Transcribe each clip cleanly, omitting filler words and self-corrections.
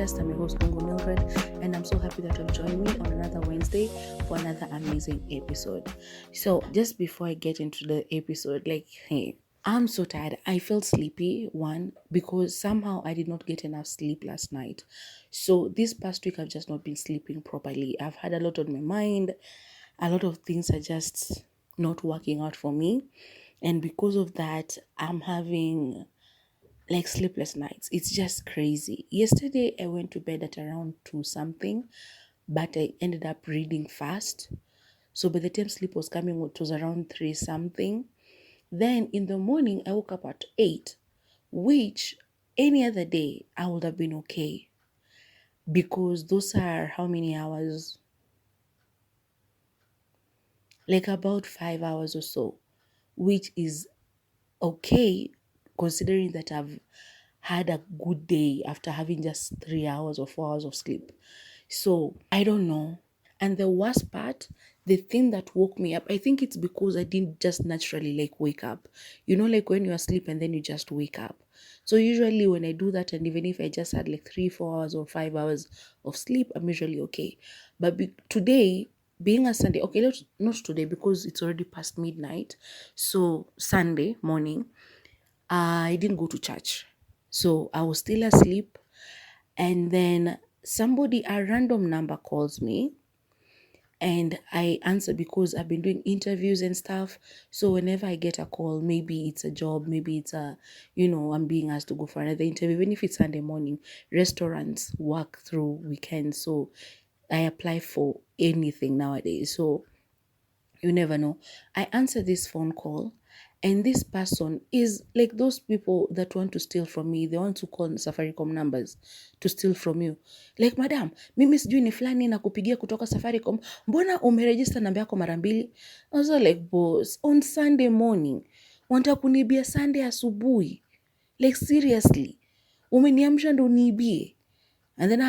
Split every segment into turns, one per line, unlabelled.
podcast. I'm your host, Congo Mildred, and I'm so happy that you've joined me on another Wednesday for another amazing episode. So, just before I get into the episode, hey, I'm so tired. I felt sleepy, one, because somehow I did not get enough sleep last night. So, this past week, I've just not been sleeping properly. I've had a lot on my mind. A lot of things are just not working out for me. And because of that, I'm having sleepless nights. It's just crazy. Yesterday I went to bed at around 2 something, but I ended up reading fast. So by the time sleep was coming, it was around 3 something. Then in the morning I woke up at 8, which any other day I would have been okay. Because those are how many hours? Like about 5 hours or so, which is okay considering that I've had a good day after having just 3 hours or 4 hours of sleep. So I don't know. And the worst part, the thing that woke me up, I think it's because I didn't just naturally wake up. Like when you're asleep and then you just wake up. So usually when I do that, and even if I just had 3, 4 hours or 5 hours of sleep, I'm usually okay. But today, being a Sunday, okay, not today because it's already past midnight. So Sunday morning, I didn't go to church. So I was still asleep. And then a random number calls me, and I answer because I've been doing interviews and stuff. So whenever I get a call, maybe it's a job, maybe it's I'm being asked to go for another interview, even if it's Sunday morning. Restaurants work through weekends, so I apply for anything nowadays. So you never know. I answer this phone call, and this person is like those people that want to steal from me. They want to call Safaricom numbers to steal from you. Like, madam, mimi sijui ni fulani na kupigia kutoka Safaricom. Mbona umeregister namba yako mara mbili? I was like, boss, on Sunday morning, wanataka kunibia Sunday asubuhi. Like, seriously. Umeniamsha ndo uniibie. And then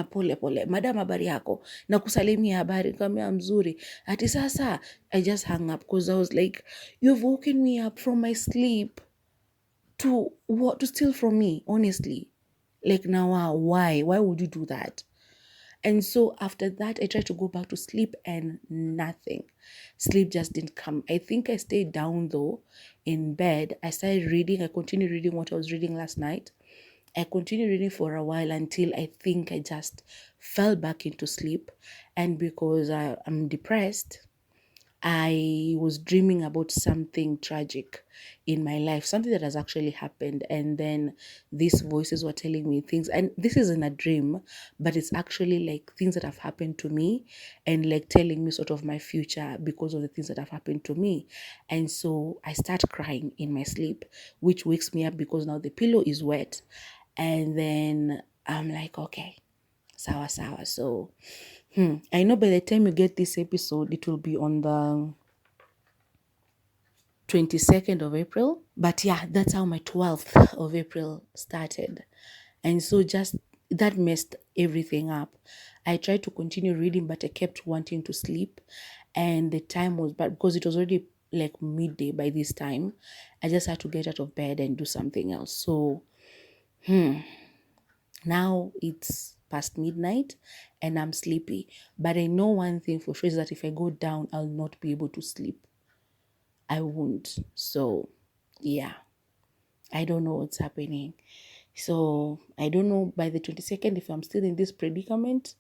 pole madam, habari yako, na kusalimia habari, nikamwambia mzuri. Ati sasa I just hung up because I was like, you've woken me up from my sleep to steal from me, honestly. Like, now why would you do that? And so after that, I tried to go back to sleep and nothing. Sleep just didn't come. I think I stayed down though in bed. I started reading. I continued reading what I was reading last night. I continued reading for a while until I think I just fell back into sleep. And because I'm depressed, I was dreaming about something tragic in my life, something that has actually happened. And then these voices were telling me things, and this isn't a dream, but it's actually things that have happened to me, and telling me sort of my future because of the things that have happened to me. And so I start crying in my sleep, which wakes me up because now the pillow is wet. And then I'm like, okay, sawa. So I know by the time you get this episode, it will be on the 22nd of April. But yeah, that's how my 12th of April started. And so just that messed everything up. I tried to continue reading, but I kept wanting to sleep. And the time was bad because it was already midday by this time. I just had to get out of bed and do something else. So now it's past midnight and I'm sleepy. But I know one thing for sure is that if I go down, I'll not be able to sleep. I won't. So, yeah. I don't know what's happening. So, I don't know by the 22nd if I'm still in this predicament.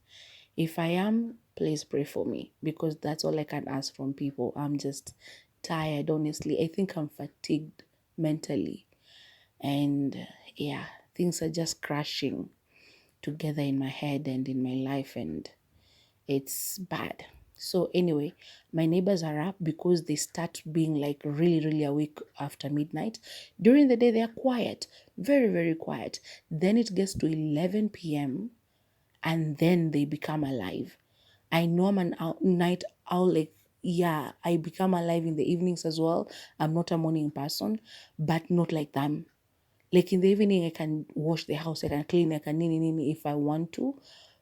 If I am, please pray for me because that's all I can ask from people. I'm just tired, honestly. I think I'm fatigued mentally. And yeah, things are just crashing together in my head and in my life, and it's bad. So anyway, my neighbors are up because they start being really, really awake after midnight. During the day, they are quiet, very, very quiet. Then it gets to 11 p.m. and then they become alive. I know I'm a night owl, I become alive in the evenings as well. I'm not a morning person, but not like them. In the evening, I can wash the house, I can clean, I can nini if I want to.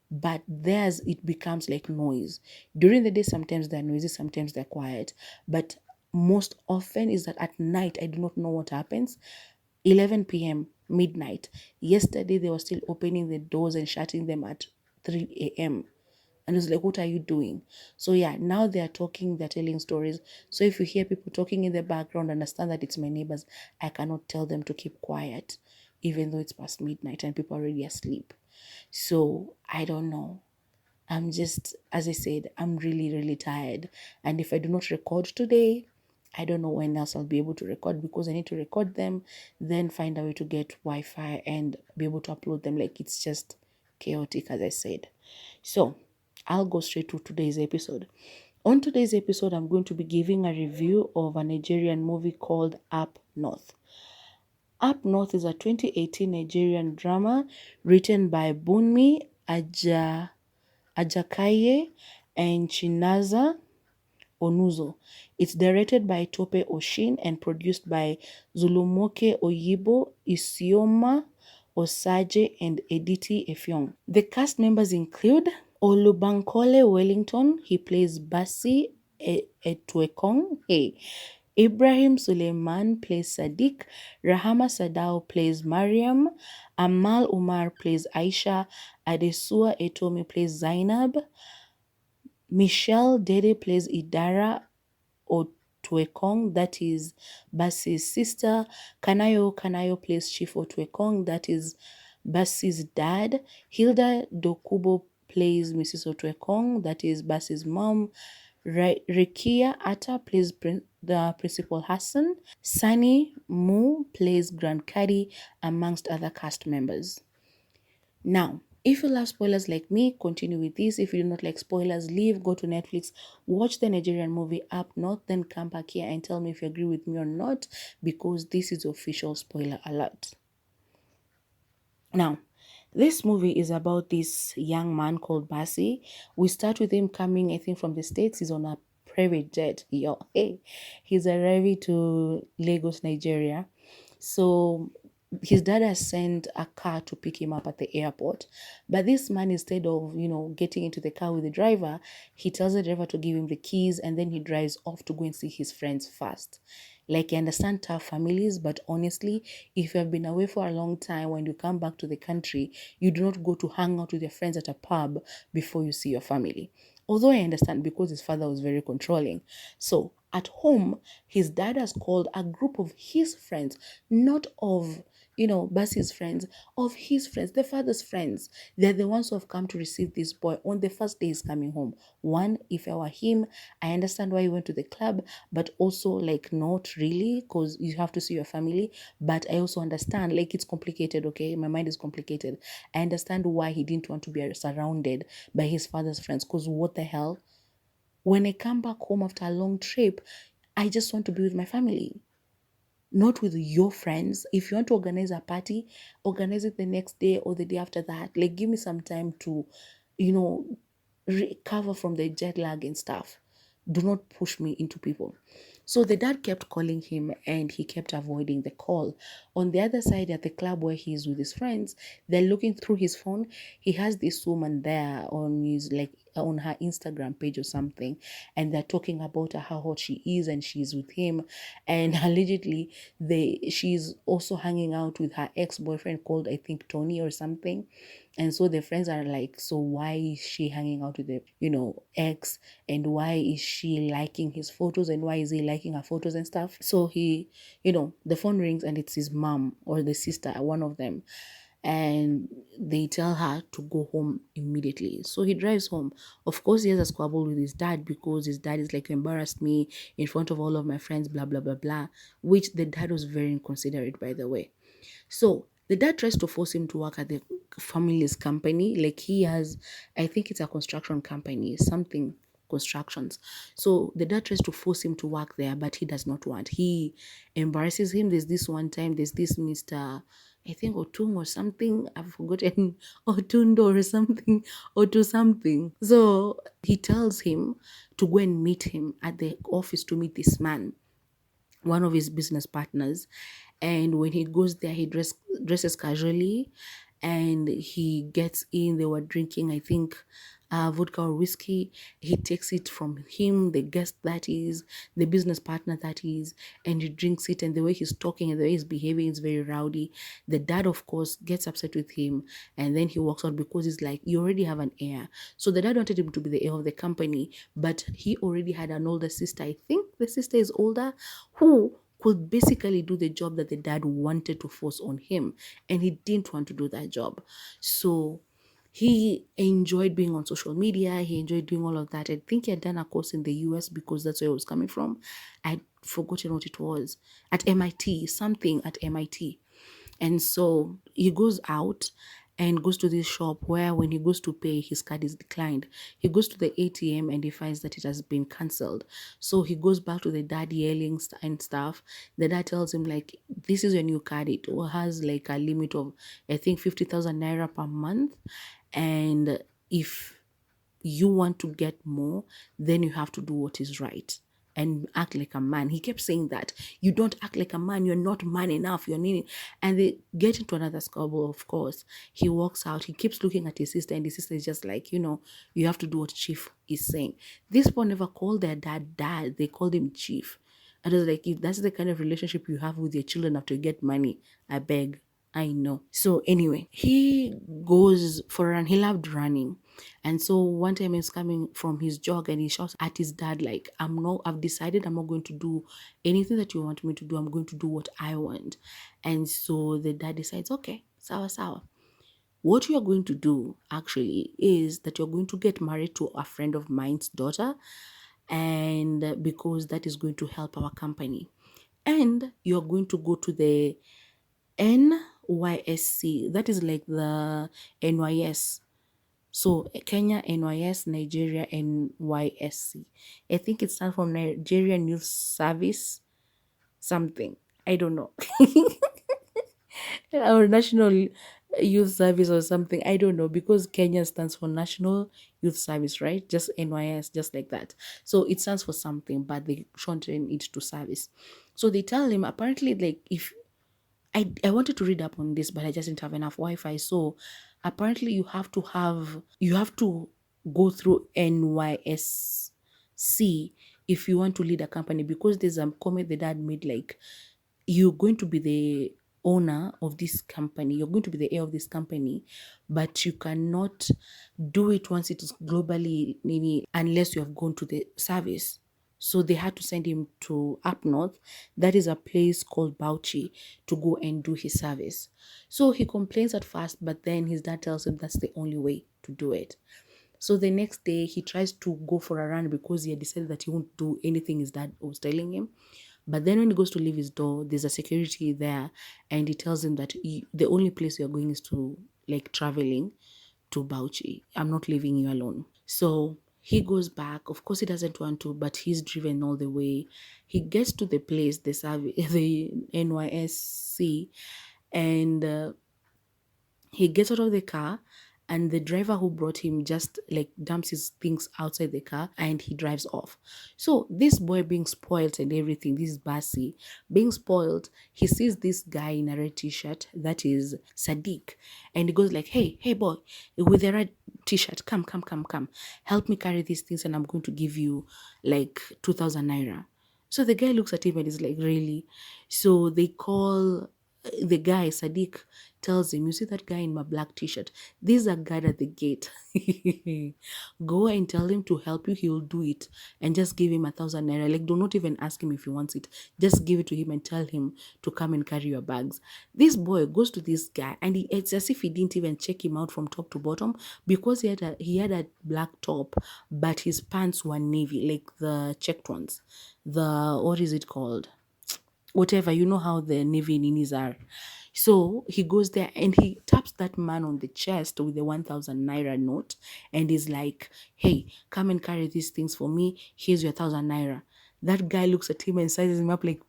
But theirs, it becomes like noise. During the day, sometimes they're noisy, sometimes they're quiet. But most often is that at night, I do not know what happens. 11 p.m., midnight. Yesterday, they were still opening the doors and shutting them at 3 a.m. And it's like, what are you doing? So yeah, now they are talking, they're telling stories. So if you hear people talking in the background, understand that it's my neighbors. I cannot tell them to keep quiet, even though it's past midnight and people are already asleep. So I don't know. I'm just, as I said, I'm really, really tired. And if I do not record today, I don't know when else I'll be able to record, because I need to record them, then find a way to get Wi-Fi and be able to upload them. Like, it's just chaotic, as I said. So I'll go straight to today's episode. On today's episode, I'm going to be giving a review of a Nigerian movie called Up North. Up North is a 2018 Nigerian drama written by Bunmi Ajakaye and Chinaza Onuzo. It's directed by Tope Oshin and produced by Zulumoke Oyibo, Isioma Osaje, and Editi Efyong. The cast members include Olubankole Wellington, he plays Basi Etwekong. Hey. Ibrahim Suleiman plays Sadiq, Rahama Sadao plays Mariam, Amal Umar plays Aisha, Adesua Etomi plays Zainab, Michelle Dede plays Idara Otwekong, that is Basi's sister. Kanayo plays Chief Otwekong, that is Basi's dad. Hilda Dokubo plays Mrs. Otwekong, that is Basi's mom. Rekia Atta plays the principal Hassan. Sani Mu plays Grand Kadi, amongst other cast members. Now, if you love spoilers like me, continue with this. If you do not like spoilers, leave, go to Netflix, watch the Nigerian movie Up North, then come back here and tell me if you agree with me or not, because this is official spoiler alert. Now, this movie is about this young man called Basi. We start with him coming, I think, from the States. He's on a private jet. Hey, he's arriving to Lagos, Nigeria. So his dad has sent a car to pick him up at the airport. But this man, instead of, getting into the car with the driver, he tells the driver to give him the keys, and then he drives off to go and see his friends first. Like, I understand tough families, but honestly, if you have been away for a long time, when you come back to the country, you do not go to hang out with your friends at a pub before you see your family. Although I understand, because his father was very controlling. So at home, his dad has called a group of his friends, not of Basi's friends, of his friends, the father's friends. They're the ones who have come to receive this boy on the first day he's coming home. One, if I were him, I understand why he went to the club, but also, like, not really, because you have to see your family. But I also understand, like, it's complicated, okay? My mind is complicated. I understand why he didn't want to be surrounded by his father's friends, because what the hell? When I come back home after a long trip, I just want to be with my family, not with your friends. If you want to organize a party, organize it the next day or the day after that. Like, give me some time to, recover from the jet lag and stuff. Do not push me into people. So the dad kept calling him and he kept avoiding the call. On the other side, at the club where he's with his friends, they're looking through his phone. He has this woman there on his, like, on her Instagram page or something, and they're talking about her, how hot she is, and she's with him. And allegedly, she's also hanging out with her ex-boyfriend called, I think, Tony or something. And so the friends are like, so why is she hanging out with the, ex? And why is she liking his photos? And why is he liking her photos and stuff? So he, the phone rings and it's his mom or the sister, one of them. And they tell her to go home immediately. So he drives home. Of course, he has a squabble with his dad, because his dad is like, you embarrassed me in front of all of my friends, blah, blah, blah, blah. Which the dad was very inconsiderate, by the way. So the dad tries to force him to work at the family's company. Like, he has, I think it's a construction company, something constructions. So the dad tries to force him to work there, but he does not want. He embarrasses him. There's this one time, there's this Mr. I think Otum or something. I've forgotten. Otundo or something. Otu something. So he tells him to go and meet him at the office to meet this man, one of his business partners. And when he goes there, he dresses casually, and he gets in. They were drinking, I think, vodka or whiskey. He takes it from him, the guest that is, the business partner that is, and he drinks it. And the way he's talking and the way he's behaving is very rowdy. The dad, of course, gets upset with him, and then he walks out because he's like, you already have an heir. So the dad wanted him to be the heir of the company, but he already had an older sister. I think the sister is older, who could basically do the job that the dad wanted to force on him, and he didn't want to do that job. So he enjoyed being on social media. He enjoyed doing all of that. I think he had done a course in the US because that's where he was coming from. I'd forgotten what it was. At MIT, something at MIT. And so he goes out and goes to this shop where when he goes to pay, his card is declined. He goes to the ATM and he finds that it has been cancelled. So he goes back to the dad yelling and stuff. The dad tells him like, this is your new card. It has like a limit of, I think, 50,000 naira per month. And if you want to get more, then you have to do what is right and act like a man. He kept saying that. You don't act like a man. You're not man enough. You're needing. And they get into another squabble, of course. He walks out. He keeps looking at his sister, and his sister is just like, you have to do what Chief is saying. This boy never called their dad. They called him Chief. And I was like, if that's the kind of relationship you have with your children after you get money, I beg. I know. So anyway, he goes for a run. He loved running. And so one time he's coming from his jog and he shouts at his dad, like, I've decided I'm not going to do anything that you want me to do. I'm going to do what I want. And so the dad decides, okay, sawa sawa. What you're going to do actually is that you're going to get married to a friend of mine's daughter, and because that is going to help our company. And you're going to go to the NYSC. That is like the NYS. So Kenya, NYS, Nigeria, NYSC. I think it stands for Nigerian Youth Service, something. I don't know. Or National Youth Service or something. I don't know, because Kenya stands for National Youth Service, right? Just NYS, just like that. So it stands for something, but they shorten it to service. So they tell him apparently, like, if I wanted to read up on this, but I just didn't have enough Wi-Fi. So apparently you have to go through NYSC if you want to lead a company, because there's a comment the dad made, like, you're going to be the owner of this company, you're going to be the heir of this company, but you cannot do it once it is globally, maybe, unless you have gone to the service. So they had to send him to up north. That is a place called Bauchi, to go and do his service. So he complains at first, but then his dad tells him that's the only way to do it. So the next day he tries to go for a run because he had decided that he won't do anything his dad was telling him. But then when he goes to leave his door, there's a security there, and he tells him that the only place you're going is to, like, traveling to Bauchi. I'm not leaving you alone. So he goes back. Of course, he doesn't want to, but he's driven all the way. He gets to the place, the service, the NYSC, and he gets out of the car, and the driver who brought him just like dumps his things outside the car and he drives off. So this boy being spoiled and everything, this Basi being spoiled, he sees this guy in a red t-shirt, that is Sadiq, and he goes like, hey boy, with the red t-shirt, come, help me carry these things and I'm going to give you like 2,000 naira. So the guy looks at him and is like, really? So they call the guy, Sadiq, tells him, you see that guy in my black t-shirt? There's a guard at the gate. Go and tell him to help you. He'll do it. And just give him 1,000 naira. Like, do not even ask him if he wants it. Just give it to him and tell him to come and carry your bags. This boy goes to this guy, and it's as if he didn't even check him out from top to bottom, because he had a black top, but his pants were navy, like the checked ones. What is it called? Whatever, you know how the navy ninis are. So he goes there and he taps that man on the chest with the 1,000 naira note and is like, hey, come and carry these things for me. Here's your 1,000 naira. That guy looks at him and sizes him up like,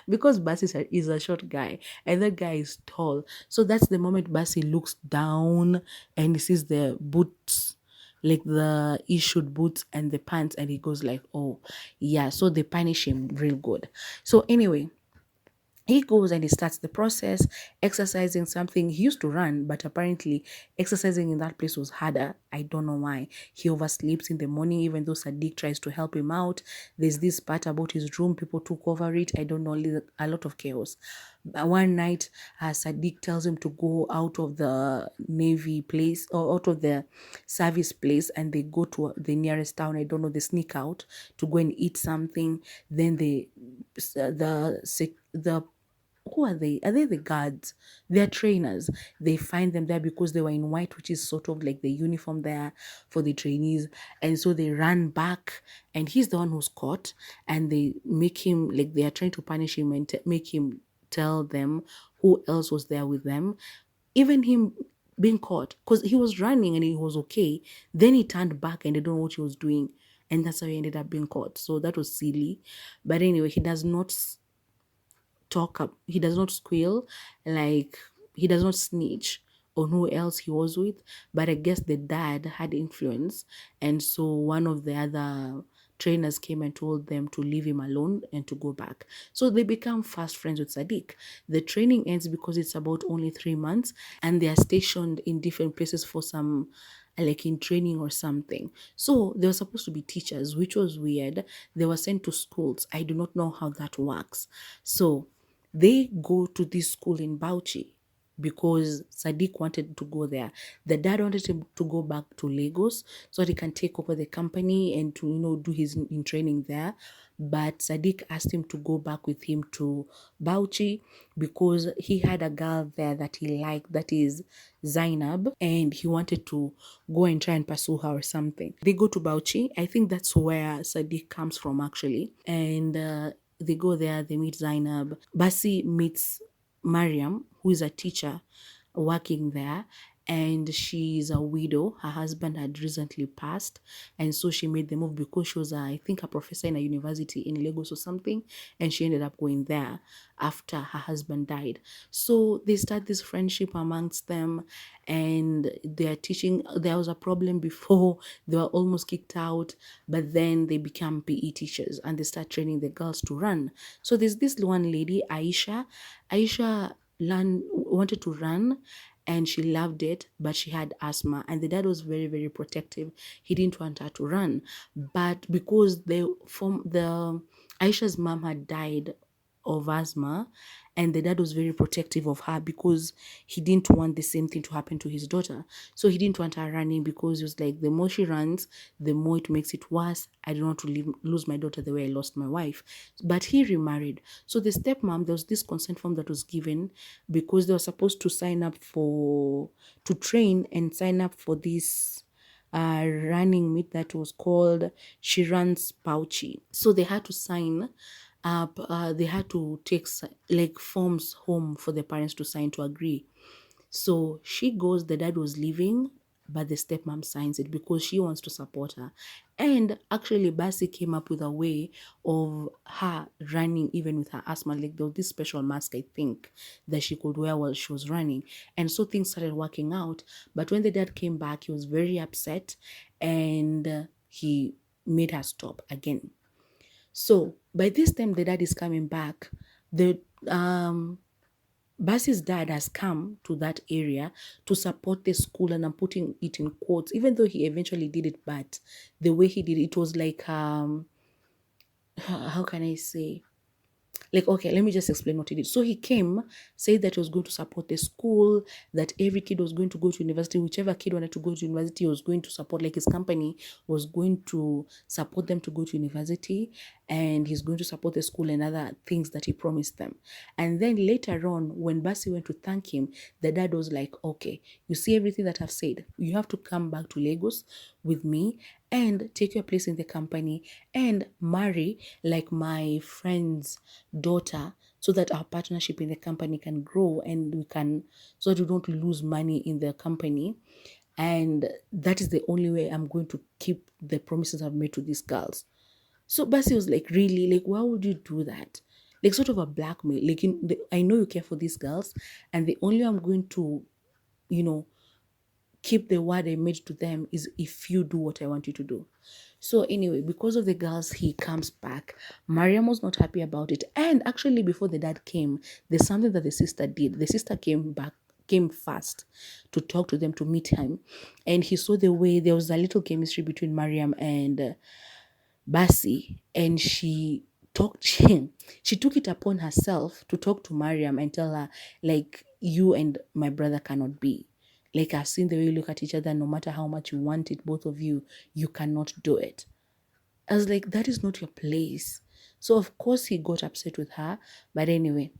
because Basi is a short guy and that guy is tall. So that's the moment Basi looks down and he sees the boots, like the issued boots and the pants, and he goes like, oh yeah. So they punish him real good. So anyway, he goes and he starts the process, exercising something. He used to run, but apparently exercising in that place was harder. I don't know why. He oversleeps in the morning, even though Sadiq tries to help him out. There's this part about his room, people took over it. I don't know, a lot of chaos. But one night, Sadiq tells him to go out of the Navy place or out of the service place, and they go to the nearest town. I don't know, they sneak out to go and eat something. Then the who are they? Are they the guards? They're trainers. They find them there because they were in white, which is sort of like the uniform there for the trainees. And so they run back, and he's the one who's caught. And they make him, like, they are trying to punish him and make him tell them who else was there with them. Even him being caught, because he was running and he was okay. Then he turned back and they don't know what he was doing. And that's how he ended up being caught. So that was silly. But anyway, he does not talk up, he does not squeal, like he does not snitch on who else he was with. But I guess the dad had influence, and so one of the other trainers came and told them to leave him alone and to go back. So they become fast friends with Sadiq. The training ends because it's about only 3 months, and they are stationed in different places for some, like in training or something. So they were supposed to be teachers, which was weird. They were sent to schools. I do not know how that works. So they go to this school in Bauchi because Sadiq wanted to go there. The dad wanted him to go back to Lagos so that he can take over the company and to, do his in training there. But Sadiq asked him to go back with him to Bauchi because he had a girl there that he liked, that is Zainab, and he wanted to go and try and pursue her or something. They go to Bauchi. I think that's where Sadiq comes from, actually. And they go there, they meet Zainab. Basi meets Mariam, who is a teacher working there, and she's a widow. Her husband had recently passed, and so she made the move because she was, I think, a professor in a university in Lagos or something, and she ended up going there after her husband died. So they start this friendship amongst them, and they're teaching. There was a problem before, they were almost kicked out, but then they become PE teachers and they start training the girls to run. So there's this one lady, Aisha wanted to run, and she loved it, but she had asthma, and the dad was very, very protective. He didn't want her to run, but because the Aisha's mom had died of asthma, and the dad was very protective of her because he didn't want the same thing to happen to his daughter. So he didn't want her running because he was like, the more she runs, the more it makes it worse. I don't want to lose my daughter the way I lost my wife. But he remarried. So the stepmom, there was this consent form that was given because they were supposed to to train and sign up for this running meet that was called She Runs Pauchi. So they had to sign up, they had to take like forms home for the parents to sign to agree. So she goes, the dad was leaving, but the stepmom signs it because she wants to support her. And actually, Basi came up with a way of her running even with her asthma. Like there was this special mask, I think, that she could wear while she was running. And so things started working out. But when the dad came back, he was very upset, and he made her stop again. So by this time the dad is coming back. The Basi's dad has come to that area to support the school, and I'm putting it in quotes, even though he eventually did it, but the way he did it was like how can I say? Like, okay, let me just explain what he did. So he came, said that he was going to support the school, that every kid was going to go to university. Whichever kid wanted to go to university, he was going to support, like his company was going to support them to go to university, and he's going to support the school and other things that he promised them. And then later on, when Basi went to thank him, the dad was like, okay, you see everything that I've said. You have to come back to Lagos with me and take your place in the company and marry like my friend's daughter, so that our partnership in the company can grow and so that we don't lose money in the company. And that is the only way I'm going to keep the promises I've made to these girls. So Basi was like, really? Like, why would you do that? Like, sort of a blackmail. Like, I know you care for these girls, and the only way I'm going to, you know, keep the word I made to them is if you do what I want you to do. So anyway, because of the girls, he comes back. Mariam was not happy about it. And actually, before the dad came, there's something that the sister did. The sister came came fast to talk to them, to meet him. And he saw the way there was a little chemistry between Mariam and Basi, and she talked she took it upon herself to talk to Mariam and tell her, like, you and my brother cannot be. Like, I've seen the way you look at each other, no matter how much you want it, both of you cannot do it. I was like, that is not your place. So of course he got upset with her. But anyway,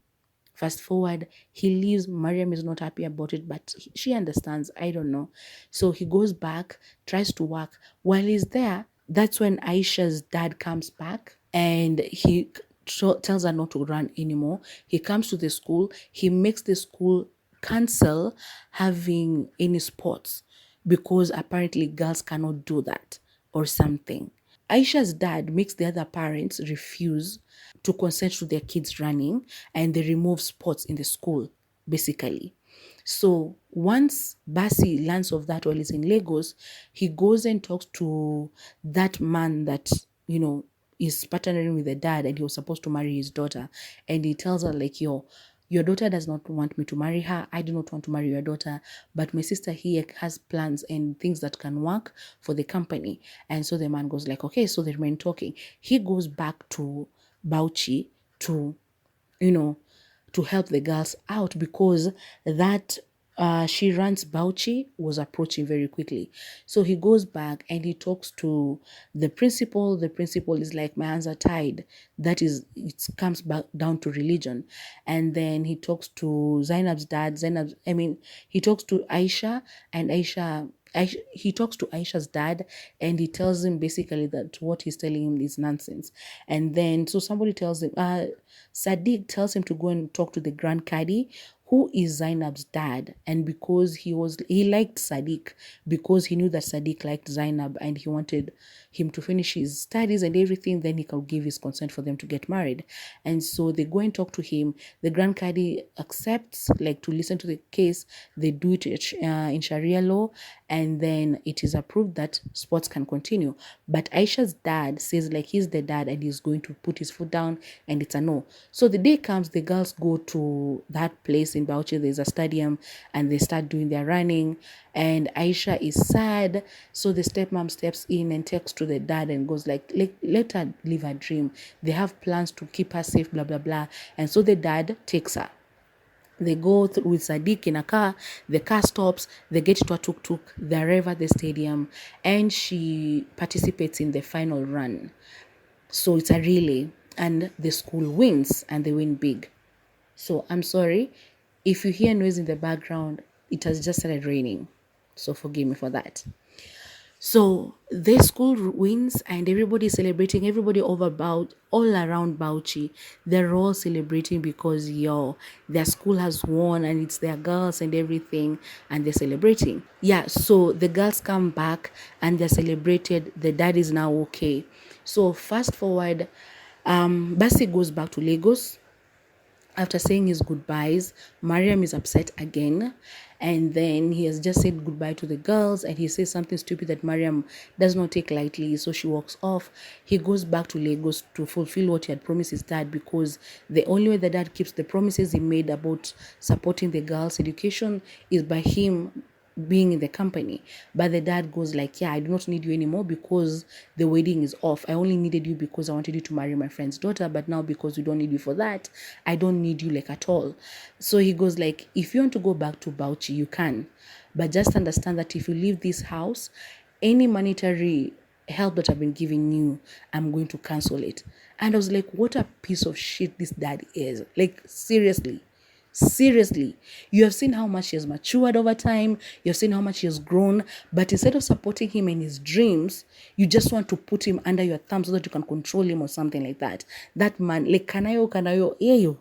fast forward, he leaves. Mariam is not happy about it, but she understands. I don't know. So he goes back, tries to work. While he's there, that's when Aisha's dad comes back and he tells her not to run anymore. He comes to the school. He makes the school cancel having any sports because apparently girls cannot do that or something. Aisha's dad makes the other parents refuse to consent to their kids running, and they remove sports in the school, basically. So once Basi learns of that while he's in Lagos, he goes and talks to that man that, is partnering with the dad, and he was supposed to marry his daughter. And he tells her, like, your daughter does not want me to marry her. I do not want to marry your daughter. But my sister here has plans and things that can work for the company. And so the man goes like, okay, so they remain talking. He goes back to Bauchi to, you know, to help the girls out because that she runs Bauchi was approaching very quickly. So he goes back and he talks to the principal. The principal is like, my hands are tied. That is, it comes back down to religion. And then he talks to Zainab's dad. He talks to Aisha, and he talks to Aisha's dad, and he tells him basically that what he's telling him is nonsense. And then so somebody tells him, Sadiq tells him to go and talk to the Grand Kadi, who is Zainab's dad. And because he liked Sadiq, because he knew that Sadiq liked Zainab and he wanted him to finish his studies and everything, then he could give his consent for them to get married. And so they go and talk to him. The Grand Kadi accepts, like, to listen to the case. They do it in Sharia law, and then it is approved that sports can continue. But Aisha's dad says, like, he's the dad and he's going to put his foot down, and it's a no. So the day comes, the girls go to that place in Bauchi. There's a stadium, and they start doing their running, and Aisha is sad. So the stepmom steps in and talks to the dad and goes like, let her live her dream. They have plans to keep her safe, blah blah blah. And so the dad takes her. They go with Sadiq in a car. The car stops. They get to a tuk-tuk. They arrive at the stadium, and she participates in the final run. So it's a relay, and the school wins, and they win big. So I'm sorry if you hear noise in the background. It has just started raining, so forgive me for that. So the school wins, and everybody is celebrating. Everybody all around Bauchi, they're all celebrating because their school has won, and it's their girls and everything, and they're celebrating. Yeah, so the girls come back and they're celebrated. The dad is now okay. So fast forward, Basi goes back to Lagos. After saying his goodbyes, Mariam is upset again, and then he has just said goodbye to the girls, and he says something stupid that Mariam does not take lightly, so she walks off. He goes back to Lagos to fulfill what he had promised his dad, because the only way the dad keeps the promises he made about supporting the girls' education is by him being in the company. But the dad goes like, yeah, I do not need you anymore because the wedding is off. I only needed you because I wanted you to marry my friend's daughter, but now because we don't need you for that, I don't need you like at all. So he goes like, if you want to go back to Bauchi, you can, but just understand that if you leave this house, any monetary help that I've been giving you, I'm going to cancel it. And I was like, what a piece of shit this dad is. Like, seriously, you have seen how much he has matured over time. You have seen how much he has grown. But instead of supporting him in his dreams, you just want to put him under your thumb so that you can control him or something like that. That man, like, Kanayo, yeah, you.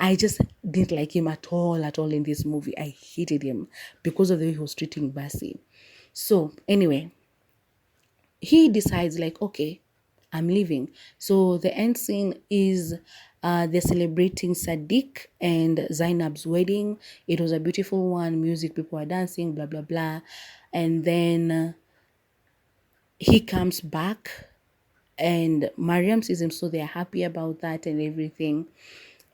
I just didn't like him at all in this movie. I hated him because of the way he was treating Basi. So anyway, he decides like, okay, I'm leaving. So the end scene is they're celebrating Sadiq and Zainab's wedding. It was a beautiful one. Music, people are dancing, blah, blah, blah. And then he comes back and Mariam sees him. So they're happy about that and everything.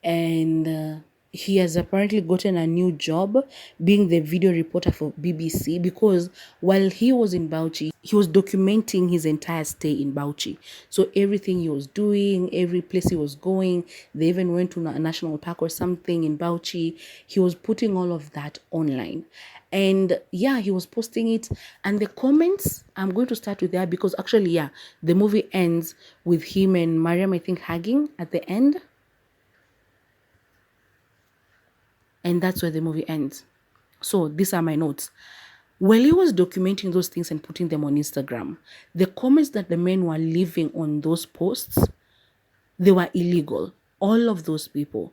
And he has apparently gotten a new job being the video reporter for BBC, because while he was in Bauchi, he was documenting his entire stay in Bauchi. So everything he was doing, every place he was going, they even went to a national park or something in Bauchi. He was putting all of that online. And yeah, he was posting it. And the comments, I'm going to start with that because actually, yeah, the movie ends with him and Mariam, I think, hugging at the end. And that's where the movie ends. So these are my notes. While he was documenting those things and putting them on Instagram, the comments that the men were leaving on those posts, they were illegal. All of those people.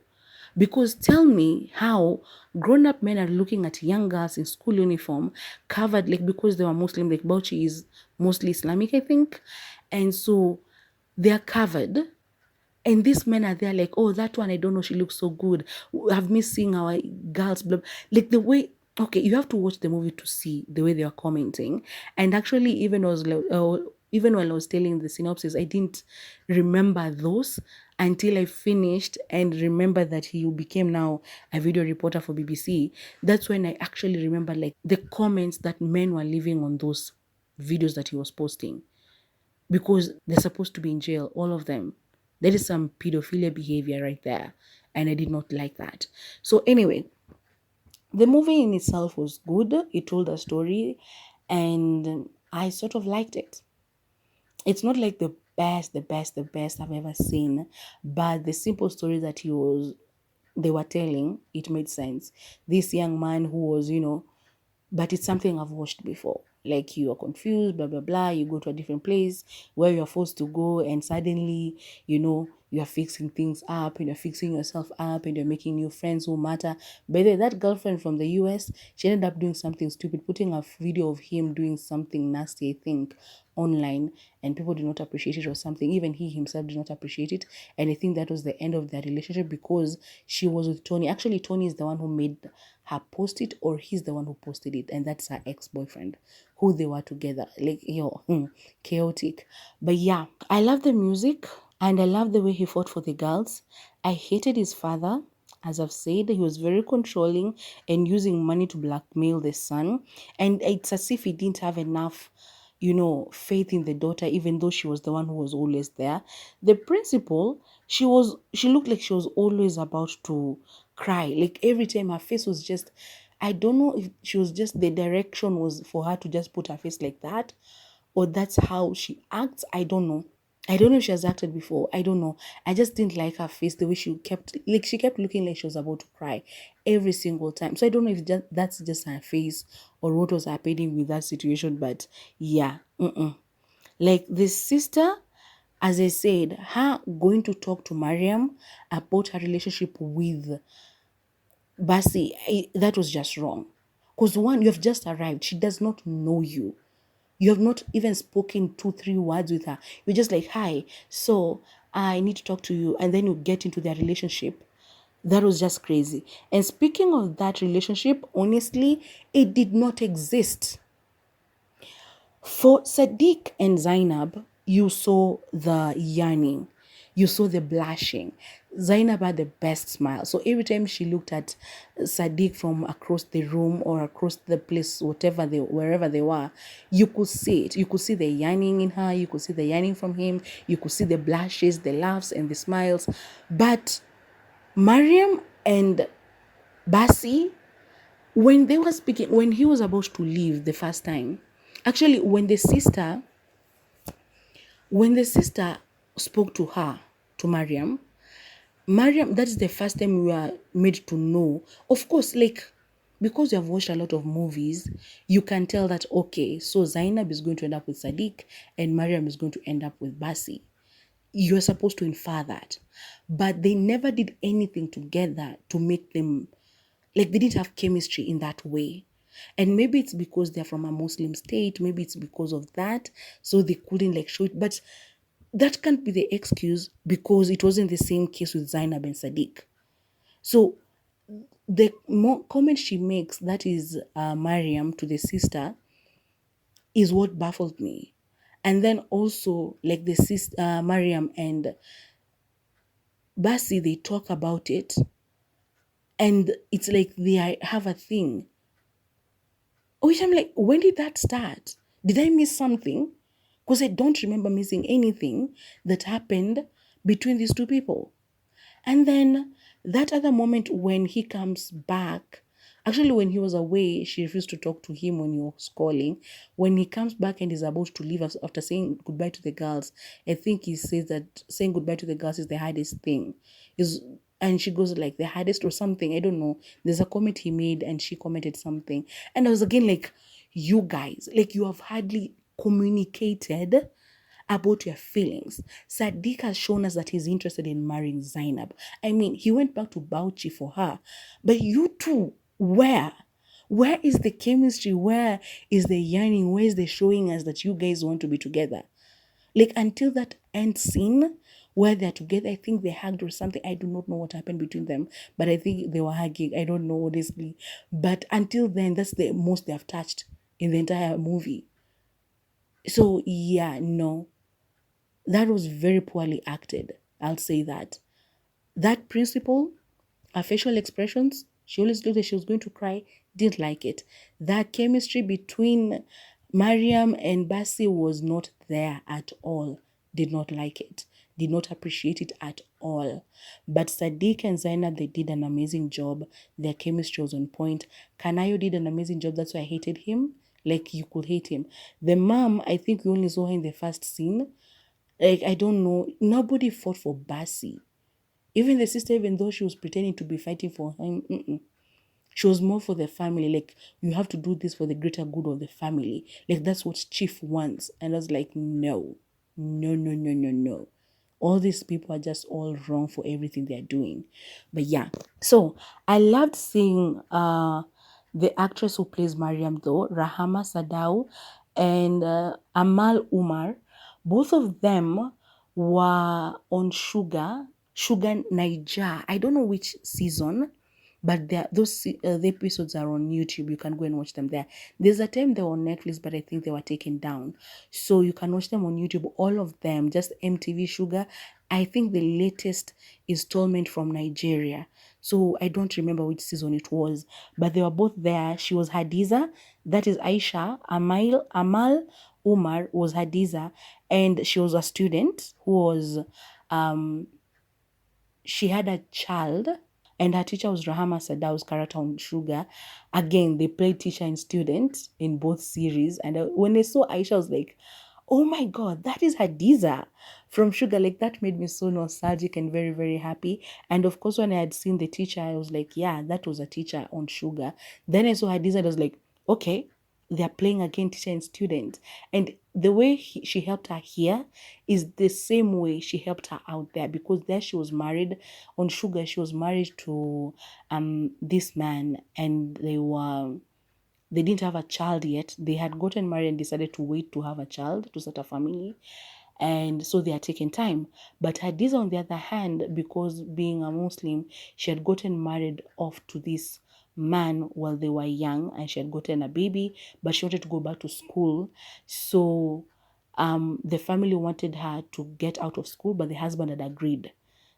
Because tell me how grown-up men are looking at young girls in school uniform, covered, like, because they were Muslim, like Bauchi is mostly Islamic, I think. And so they are covered. And these men are there like, oh, that one, I don't know, she looks so good. Have me seeing our girls, blah, blah. Like the way, okay, you have to watch the movie to see the way they are commenting. And actually, even while I was telling the synopsis, I didn't remember those until I finished and remember that he became now a video reporter for BBC. That's when I actually remember like the comments that men were leaving on those videos that he was posting, because they're supposed to be in jail, all of them. There is some pedophilia behavior right there, and I did not like that. So anyway, the movie in itself was good. It told a story, and I sort of liked it. It's not like the best I've ever seen, but the simple story that they were telling, it made sense. This young man who was, but it's something I've watched before. Like you are confused, blah, blah, blah. You go to a different place where you're forced to go, and suddenly, you are fixing things up and you're fixing yourself up and you're making new friends who matter. By the way, that girlfriend from the US, she ended up doing something stupid, putting a video of him doing something nasty, I think, online, and people did not appreciate it or something. Even he himself did not appreciate it. And I think that was the end of their relationship because she was with Tony. Actually, Tony is the one who made her post it, or he's the one who posted it, and that's her ex-boyfriend who they were together. Like, chaotic. But yeah, I love the music and I love the way he fought for the girls. I hated his father. As I've said, he was very controlling and using money to blackmail the son. And it's as if he didn't have enough, faith in the daughter, even though she was the one who was always there. The principal, she looked like she was always about to cry. Like every time her face was just, I don't know if she was just, the direction was for her to just put her face like that, or that's how she acts. I don't know. I don't know if she has acted before. I don't know. I just didn't like her face, the way she kept looking like she was about to cry every single time. So I don't know if that's just her face or what was happening with that situation. But yeah, like this sister, as I said, her going to talk to Mariam about her relationship with Basi, that was just wrong. Because one, you have just arrived. She does not know you. You have not even spoken 2, 3 words with her. You're just like, hi, so I need to talk to you. And then you get into their relationship. That was just crazy. And speaking of that relationship, honestly, it did not exist. For Sadiq and Zainab, you saw the yearning, you saw the blushing. Zainab had the best smile. So every time she looked at Sadiq from across the room or across the place, wherever they were, you could see it. You could see the yearning in her. You could see the yearning from him. You could see the blushes, the laughs, and the smiles. But Mariam and Basi, when they were speaking, when he was about to leave the first time, actually, when the sister spoke to her, to Mariam, that is the first time we were made to know. Of course, like, because you have watched a lot of movies, you can tell that, okay, so Zainab is going to end up with Sadiq and Mariam is going to end up with Basi. You're supposed to infer that. But they never did anything together to make them, like, they didn't have chemistry in that way. And maybe it's because they're from a Muslim state, maybe it's because of that, so they couldn't like show it. But that can't be the excuse, because it wasn't the same case with Zainab and Sadiq. So the comment she makes, that is Mariam to the sister, is what baffled me. And then also, like, the sister Mariam and Basi, they talk about it, And it's like have a thing. Which I'm like, when did that start? Did I miss something? Because I don't remember missing anything that happened between these two people. And then that other moment when he comes back, actually, when he was away, she refused to talk to him when he was calling. When he comes back and is about to leave us after saying goodbye to the girls, I think he says that saying goodbye to the girls is the hardest thing. Is and she goes like the hardest or something. I don't know. There's a comment he made and she commented something. And I was again like, you guys, like you have hardly communicated about your feelings. Sadiq has shown us that he's interested in marrying Zainab. I mean, he went back to Bauchi for her. But you two, where? Where is the chemistry? Where is the yearning? Where is the showing us that you guys want to be together? Like until that end scene where they're together, I think they hugged or something. I do not know what happened between them, but I think they were hugging. I don't know honestly. But until then, that's the most they have touched in the entire movie. So yeah, no, that was very poorly acted. I'll say that. That principal, her facial expressions, she always looked like she was going to cry, didn't like it. That chemistry between Mariam and Basi was not there at all. Did not like it. Did not appreciate it at all. But Sadiq and Zainab, they did an amazing job. Their chemistry was on point. Kanayo did an amazing job. That's why I hated him. Like you could hate him. The mom, I think we only saw her in the first scene. Like, I don't know. Nobody fought for Basi. Even the sister, even though she was pretending to be fighting for him, she was more for the family. Like, you have to do this for the greater good of the family. Like, that's what Chief wants. And I was like, no, no, no, no, no, no. All these people are just all wrong for everything they're doing. But yeah, so I loved seeing the actress who plays Mariam though, Rahama Sadau and Amal Umar. Both of them were on Sugar Niger. I don't know which season, but the episodes are on YouTube. You can go and watch them there. There's a time they were on Netflix, but I think they were taken down. So you can watch them on YouTube, all of them, just MTV Sugar. I think the latest installment from Nigeria. So I don't remember which season it was, but they were both there. She was Hadiza, that is Aisha. Amal Umar was Hadiza, and she was a student who was she had a child, and her teacher was Rahama Sadau's character on Sugar. Again, they played teacher and student in both series. And when I saw Aisha, I was like, oh my God, that is Hadiza from Sugar. Like, that made me so nostalgic and very, very happy. And of course, when I had seen the teacher, I was like, yeah, that was a teacher on Sugar. Then I saw Hadiza, and I was like, okay, they're playing again teacher and student. And the way she helped her here is the same way she helped her out there, because there she was married on Sugar. She was married to this man, and they didn't have a child yet. They had gotten married and decided to wait to have a child, to start a family. And so they are taking time. But Hadiza, on the other hand, because being a Muslim, she had gotten married off to this man while they were young, and she had gotten a baby, but she wanted to go back to school. So the family wanted her to get out of school, but the husband had agreed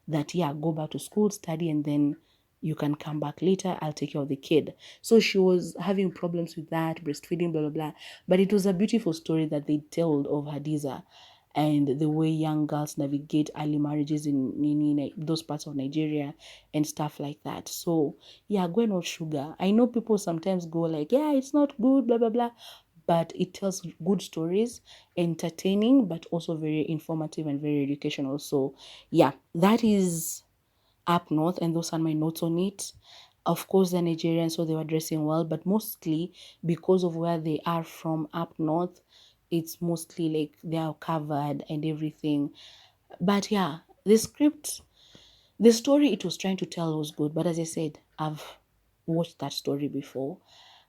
that, yeah, go back to school, study, and then you can come back later. I'll take care of the kid. So she was having problems with that, breastfeeding, blah, blah, blah. But it was a beautiful story that they told of Hadiza and the way young girls navigate early marriages in those parts of Nigeria and stuff like that. So, yeah, go and watch Sugar. I know people sometimes go like, yeah, it's not good, blah, blah, blah. But it tells good stories, entertaining, but also very informative and very educational. So, yeah, that is up north, and those are my notes on it. Of course, they're Nigerian, so they were dressing well, but mostly because of where they are from up north, it's mostly like they are covered and everything. But yeah, the story it was trying to tell was good. But as I said, I've watched that story before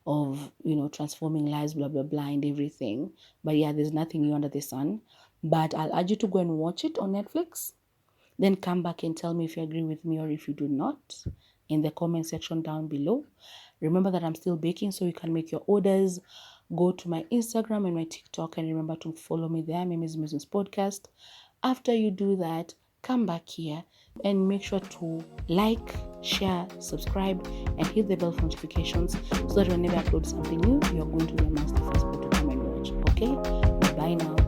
of, transforming lives, blah, blah, blah, and everything. But yeah, there's nothing new under the sun. But I'll urge you to go and watch it on Netflix. Then come back and tell me if you agree with me or if you do not in the comment section down below. Remember that I'm still baking, so you can make your orders. Go to my Instagram and my TikTok, and remember to follow me there. My name is Musings Podcast. After you do that, come back here. And make sure to like, share, subscribe, and hit the bell for notifications so that whenever I upload something new, you're going to be amongst the first people to come and watch. Okay? Bye now.